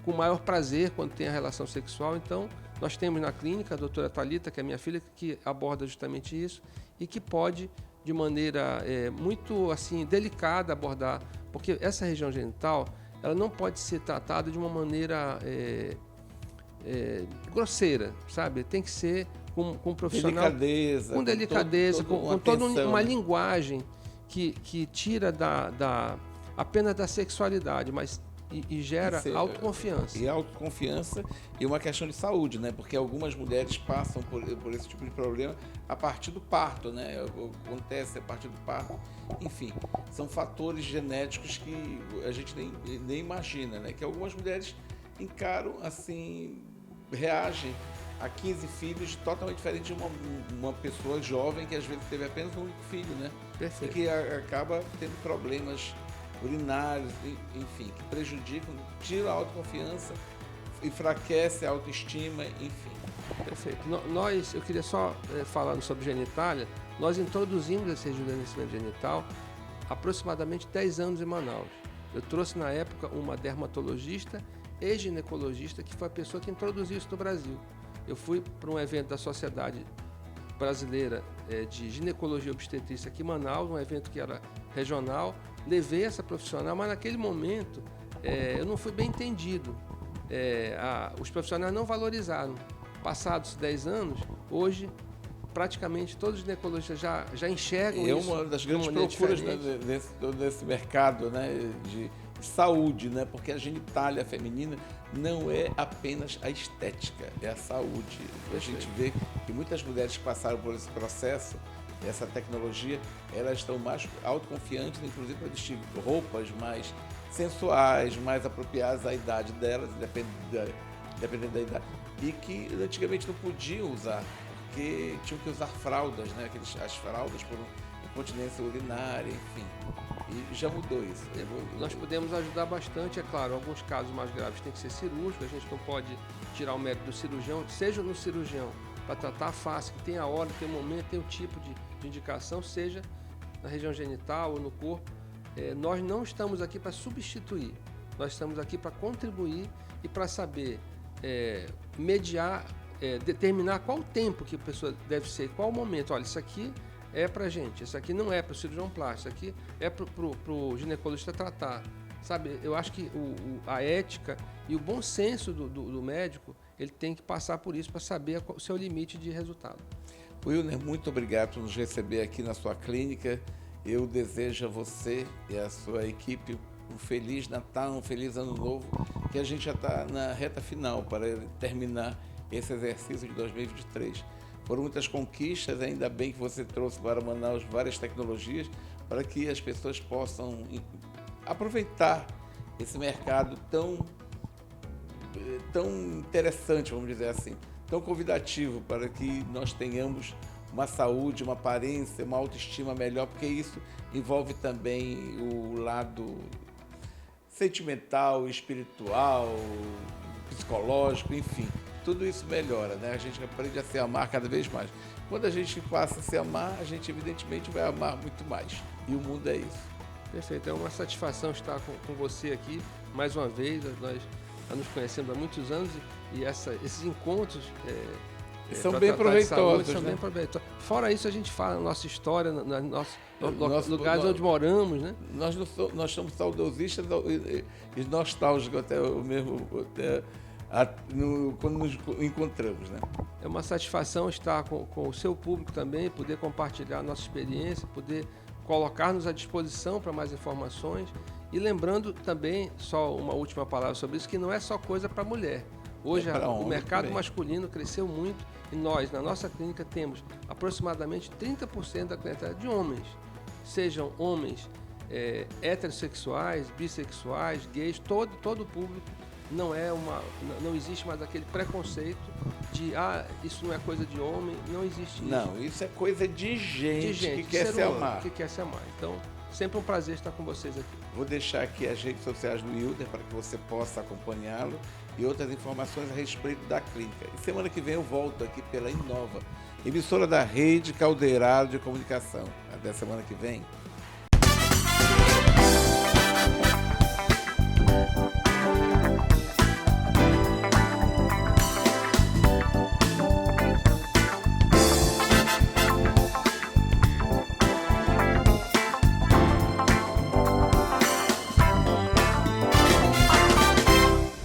com maior prazer quando tem a relação sexual. Então, nós temos na clínica a doutora Thalita, que é minha filha, que aborda justamente isso e que pode, de maneira muito assim delicada, abordar, porque essa região genital ela não pode ser tratada de uma maneira grosseira, sabe? Tem que ser com um profissional com delicadeza, com toda uma linguagem que tira apenas da sexualidade, mas e gera autoconfiança. E autoconfiança e uma questão de saúde, né? Porque algumas mulheres passam por esse tipo de problema a partir do parto, né? Acontece a partir do parto. Enfim, são fatores genéticos que a gente nem imagina, né? Que algumas mulheres encaram, assim, reagem a 15 filhos totalmente diferente de uma pessoa jovem que às vezes teve apenas um único filho, né? Perfeito. E que acaba tendo problemas urinários, enfim, que prejudicam, tiram a autoconfiança, enfraquece a autoestima, enfim. Perfeito. Eu queria só falando sobre genitália, nós introduzimos esse rejuvenescimento genital há aproximadamente 10 anos em Manaus. Eu trouxe na época uma dermatologista e ginecologista, que foi a pessoa que introduziu isso no Brasil. Eu fui para um evento da Sociedade Brasileira de Ginecologia e Obstetrícia aqui em Manaus, um evento que era regional, levei essa profissional, mas naquele momento eu não fui bem entendido. Os profissionais não valorizaram. Passados 10 anos, hoje praticamente todos os ginecologistas já enxergam isso. É uma das grandes procuras desse mercado, né, de saúde, né? Porque a genitália feminina não é apenas a estética, é a saúde. A gente vê que muitas mulheres que passaram por esse processo, essa tecnologia, elas estão mais autoconfiantes, inclusive para vestir roupas mais sensuais, mais apropriadas à idade delas, dependendo da idade, e que antigamente não podiam usar, porque tinham que usar fraldas, né? As fraldas por incontinência urinária, enfim. E já mudou isso. Nós podemos ajudar bastante, é claro. Alguns casos mais graves tem que ser cirúrgico, a gente não pode tirar o mérito do cirurgião, seja no cirurgião para tratar a face, que tem a hora, tem o momento, tem o tipo de indicação, seja na região genital ou no corpo. Nós não estamos aqui para substituir, nós estamos aqui para contribuir e para saber mediar, determinar qual o tempo que a pessoa deve ser, qual o momento. Olha, isso aqui é para gente, isso aqui não é para o cirurgião plástico, isso aqui é para o ginecologista tratar. Sabe, eu acho que a ética e o bom senso do médico, ele tem que passar por isso para saber o seu limite de resultado. Wilner, muito obrigado por nos receber aqui na sua clínica. Eu desejo a você e a sua equipe um Feliz Natal, um Feliz Ano Novo, que a gente já está na reta final para terminar esse exercício de 2023. Foram muitas conquistas, ainda bem que você trouxe para Manaus várias tecnologias para que as pessoas possam aproveitar esse mercado tão interessante, vamos dizer assim, tão convidativo para que nós tenhamos uma saúde, uma aparência, uma autoestima melhor, porque isso envolve também o lado sentimental, espiritual, psicológico, enfim. Tudo isso melhora, né? A gente aprende a se amar cada vez mais. Quando a gente passa a se amar, a gente evidentemente vai amar muito mais. E o mundo é isso. Perfeito, é uma satisfação estar com você aqui mais uma vez. Nós já nos conhecemos há muitos anos e esses encontros são bem proveitosos. São bem proveitosos. Fora isso, a gente fala na nossa história, nos lugares onde moramos, né? Nós somos saudosistas e nostálgicos até o mesmo. Quando nos encontramos, né? É uma satisfação estar com o seu público também, poder compartilhar a nossa experiência, poder colocar-nos à disposição para mais informações. E lembrando também, só uma última palavra sobre isso, que não é só coisa para mulher. Hoje o mercado masculino cresceu muito e nós, na nossa clínica, temos aproximadamente 30% da clientela de homens. Sejam homens heterossexuais, bissexuais, gays, todo o público. Não existe mais aquele preconceito de isso não é coisa de homem, não existe isso. Não, isso é coisa de gente que quer se amar. Que quer se amar. Então, sempre um prazer estar com vocês aqui. Vou deixar aqui as redes sociais do Wilder para que você possa acompanhá-lo e outras informações a respeito da clínica. E semana que vem eu volto aqui pela Inova, emissora da Rede Caldeirado de Comunicação. Até semana que vem.